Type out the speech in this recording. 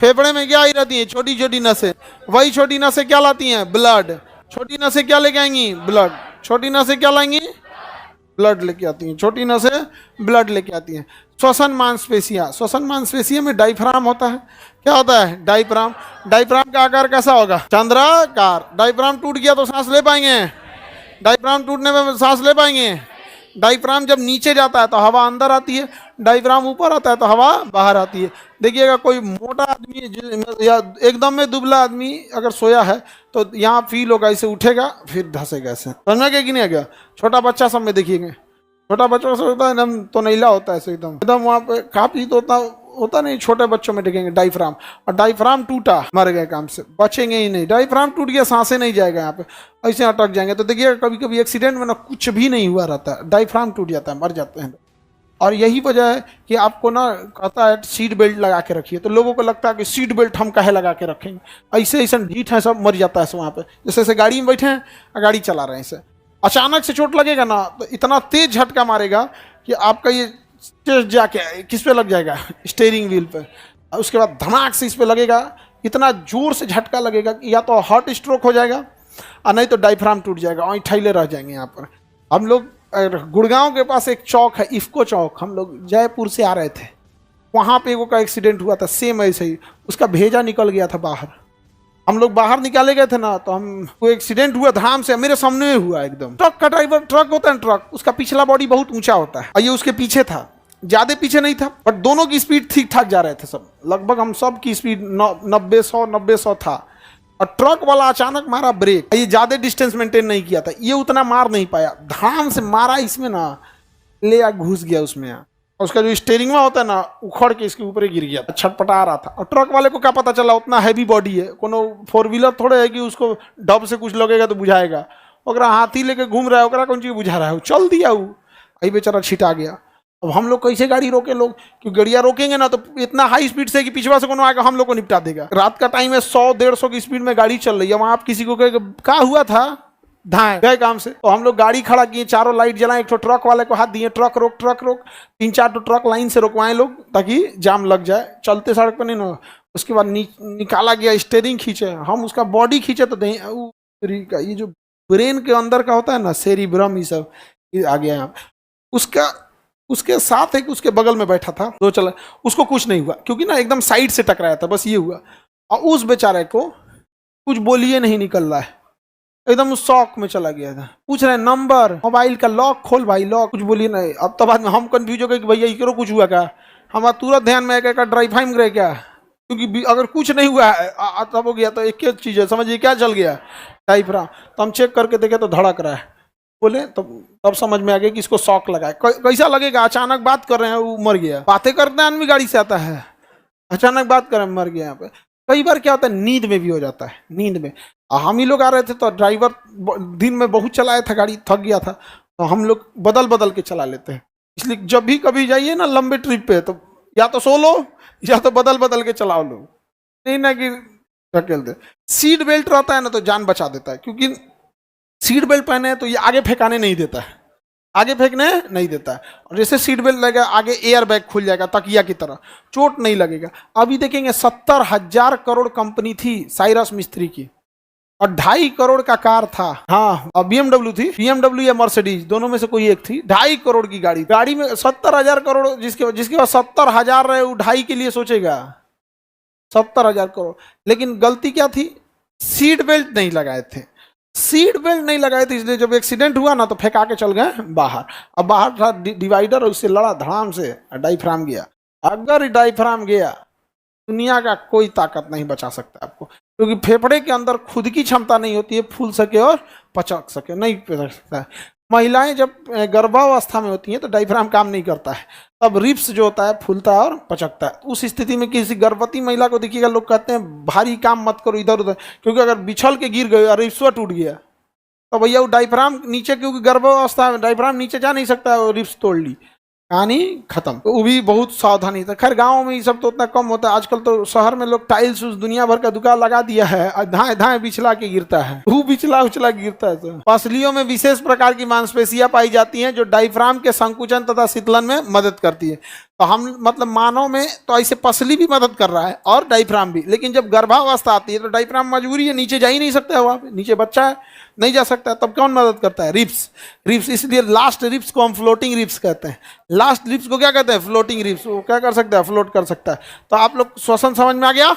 फेफड़े में क्या आई रहती है? छोटी छोटी नसें। वही छोटी नसें क्या लाती हैं? ब्लड। छोटी नसें क्या लेके आएंगी? ब्लड। छोटी नसें क्या लाएंगी? ब्लड लेके आती हैं। छोटी नसें ब्लड लेके आती हैं। श्वसन मांसपेशियां, श्वसन मांसपेशियों में डायफ्राम होता है। क्या होता है? डायफ्राम। डायफ्राम का आकार कैसा होगा? चंद्राकार। डायफ्राम टूट गया तो सांस ले पाएंगे? डायफ्राम टूटने में सांस ले पाएंगे? डायफ्राम जब नीचे जाता है तो हवा अंदर आती है, डायफ्राम ऊपर आता है तो हवा बाहर आती है। देखिएगा कोई मोटा आदमी या एकदम में दुबला आदमी अगर सोया है तो यहाँ फील होगा, इसे उठेगा फिर धंसेगा ऐसे। समझ में कि नहीं आ गया? छोटा बच्चा सब में देखिएगा, छोटा बच्चा से होता है एकदम तो नैला होता है ऐसे एकदम एकदम, वहाँ पे काफी तो होता नहीं। छोटे बच्चों में देखेंगे डायफ्राम, और डायफ्राम टूटा मर गए काम से, बचेंगे ही नहीं। डायफ्राम टूट गया सांसें नहीं जाएगा यहाँ पे, ऐसे अटक जाएंगे। तो देखिए कभी कभी एक्सीडेंट में ना कुछ भी नहीं हुआ रहता है, डायफ्राम टूट जाता है, मर जाते हैं। और यही वजह है कि आपको ना कहता है सीट बेल्ट लगा के रखिए, तो लोगों को लगता है कि सीट बेल्ट हम काहे लगा के रखेंगे, ऐसे ऐसे ढीठ है सब, मर जाता है वहाँ पे। जैसे गाड़ी में बैठे हैं, गाड़ी चला रहे हैं, इसे अचानक से चोट लगेगा ना तो इतना तेज झटका मारेगा कि आपका ये चेस्ट जाके किस पे लग जाएगा? स्टीयरिंग व्हील पे। और उसके बाद धमाक से इस पे लगेगा, इतना जोर से झटका लगेगा कि या तो हार्ट स्ट्रोक हो जाएगा और नहीं तो डायफ्राम टूट जाएगा, वहीं ठैले रह जाएंगे। यहाँ पर हम लोग गुड़गांव के पास एक चौक है इफ्को चौक, हम लोग जयपुर से आ रहे थे, वहाँ पे एगो का एक्सीडेंट हुआ था सेम ऐसे ही। उसका भेजा निकल गया था बाहर, हम लोग बाहर निकाले गए थे ना, तो हम वो एक्सीडेंट हुआ धाम से मेरे सामने हुआ एकदम। ट्रक का ड्राइवर, ट्रक होता है ट्रक, उसका पिछला बॉडी बहुत ऊंचा होता है और ये उसके पीछे था, ज्यादा पीछे नहीं था, बट दोनों की स्पीड ठीक ठाक जा रहे थे सब, लगभग हम सब की स्पीड 90-100 था। और ट्रक वाला अचानक मारा ब्रेक, ये ज्यादा डिस्टेंस मेंटेन नहीं किया था, ये उतना मार नहीं पाया, धाम से मारा इसमें ना, ले आ घुस गया उसमें। उसका जो स्टीयरिंग में होता है ना, उखड़ के इसके ऊपर गिर गया, छटपटा रहा था। और ट्रक वाले को क्या पता चला, उतना हैवी बॉडी है, कोनो 4 व्हीलर थोड़े है कि उसको डब से कुछ लगेगा तो बुझाएगा। ओकरा हाथी लेके घूम रहा है, ओकरा कौन चीज बुझा रहा है, चल दिया वो, अभी बेचारा छिटा गया। अब हम लोग कैसे गाड़ी रोके लोग, क्योंकि गाड़ियाँ रोकेंगे ना तो इतना हाई स्पीड से कि पिछवा से कोनो आएगा हम लोग को निपटा देगा। रात का टाइम है, 100-150 की स्पीड में गाड़ी चल रही है, वहां आप किसी को कहे क्या हुआ था, धाए गए काम से, तो हम लोग गाड़ी खड़ा किए, चारों लाइट जलाए, एक तो ट्रक वाले को हाथ दिए, ट्रक रोक ट्रक रोक, 3-4 तो ट्रक लाइन से रोकवाए लोग ताकि जाम लग जाए, चलते सड़क पर नहीं ना। उसके बाद निकाला गया, स्टीयरिंग खींचे हम, उसका बॉडी खींचे तो ये जो ब्रेन के अंदर का होता है ना, सेरिब्रम, ये सब आ गया यहाँ। उसके साथ एक उसके बगल में बैठा था दो चला, उसको कुछ नहीं हुआ क्योंकि ना एकदम साइड से टकराया था, बस ये हुआ। और उस बेचारे को कुछ बोलिए नहीं निकल रहा है, एकदम उस शॉक में चला गया था। पूछ रहे नंबर, मोबाइल का लॉक खोल भाई, लॉक, कुछ बोलिए नहीं। अब तो बाद में हम कंफ्यूज हो गए कि भैया इकरो कुछ हुआ क्या, हमारा तुरंत ध्यान में आएगा ड्राइव रहे क्या, क्योंकि अगर कुछ नहीं हुआ है तब हो गया तो एक ही चीज़ है, समझिए क्या चल गया, डायफ्राम। तो हम चेक करके देखे तो धड़क रहा है, बोले तो तब समझ में आ गया कि इसको शॉक लगा है। कैसा लगेगा, अचानक बात कर रहे हैं वो मर गया, बातें करते हैं आदमी गाड़ी से आता है, अचानक बात कर रहे हैं मर गया। यहाँ पे कई बार क्या होता है, नींद में भी हो जाता है, नींद में। हम ही लोग आ रहे थे तो ड्राइवर दिन में बहुत चलाया था गाड़ी, थक गया था, तो हम लोग बदल बदल के चला लेते हैं। इसलिए जब भी कभी जाइए ना लंबे ट्रिप पे, तो या तो सो लो या तो बदल बदल के चलाओ लो, नहीं ना कि ढकेल दे। सीट बेल्ट रहता है ना तो जान बचा देता है, क्योंकि सीट बेल्ट पहने तो ये आगे फेंकाने नहीं देता है, आगे फेंकने नहीं देता है। और जैसे सीट बेल्ट लगेगा आगे एयर बैग खुल जाएगा तकिया की तरह, चोट नहीं लगेगा। अभी देखेंगे 70,000 करोड़ कंपनी थी साइरस मिस्त्री की, और 2.5 करोड़ का कार था। हाँ, और BMW थी, BMW या मर्सिडीज, दोनों में से कोई एक थी। 2.5 करोड़ की गाड़ी में 70,000 करोड़, जिसके पास 70,000 रहे वो 2.5 के लिए सोचेगा, 70,000 करोड़। लेकिन गलती क्या थी, सीट बेल्ट नहीं लगाए थे, सीट बेल्ट नहीं लगाए थे, इसलिए जब एक्सीडेंट हुआ ना तो फेंका के चल गए बाहर। अब बाहर था डिवाइडर, उससे लड़ा धड़ाम से, डायफ्राम गया। अगर डायफ्राम गया दुनिया का कोई ताकत नहीं बचा सकता आपको, क्योंकि फेफड़े के अंदर खुद की क्षमता नहीं होती है फूल सके और पचक सके, नहीं पचक सकता है। महिलाएं जब गर्भावस्था में होती हैं तो डायफ्राम काम नहीं करता है, तब रिप्स जो होता है फूलता है और पचकता है। उस स्थिति में किसी गर्भवती महिला को देखिएगा, लोग कहते हैं भारी काम मत करो इधर उधर, क्योंकि अगर बिछल के गिर गए और रिप्स टूट गया तो भैया वो डायफ्राम नीचे, क्योंकि गर्भावस्था में डायफ्राम नीचे जा नहीं सकता, वो रिप्स तोड़ ली, कहानी खत्म। तो वो भी बहुत सावधानी था। खैर गांव में ये सब तो उतना कम होता है, आजकल तो शहर में लोग टाइल्स उस दुनिया भर का दुकान लगा दिया है, धाए धाए बिछला के गिरता है, वो बिछला उछला गिरता है। तो पसलियों में विशेष प्रकार की मांसपेशियां पाई जाती हैं जो डायफ्राम के संकुचन तथा शीतलन में मदद करती है। तो हम मतलब मानव में तो ऐसे पसली भी मदद कर रहा है और डायफ्राम भी, लेकिन जब गर्भावस्था आती है तो डायफ्राम मजबूरी है, नीचे जा ही नहीं सकता है, वहाँ पे नीचे बच्चा है नहीं जा सकता, तब कौन मदद करता है? रिब्स। रिब्स, इसलिए लास्ट रिब्स को हम फ्लोटिंग रिब्स कहते हैं। लास्ट रिब्स को क्या कहते हैं? Floating ribs. वो क्या कर सकता है? फ्लोट कर सकता है। तो आप लोग श्वसन समझ में आ गया?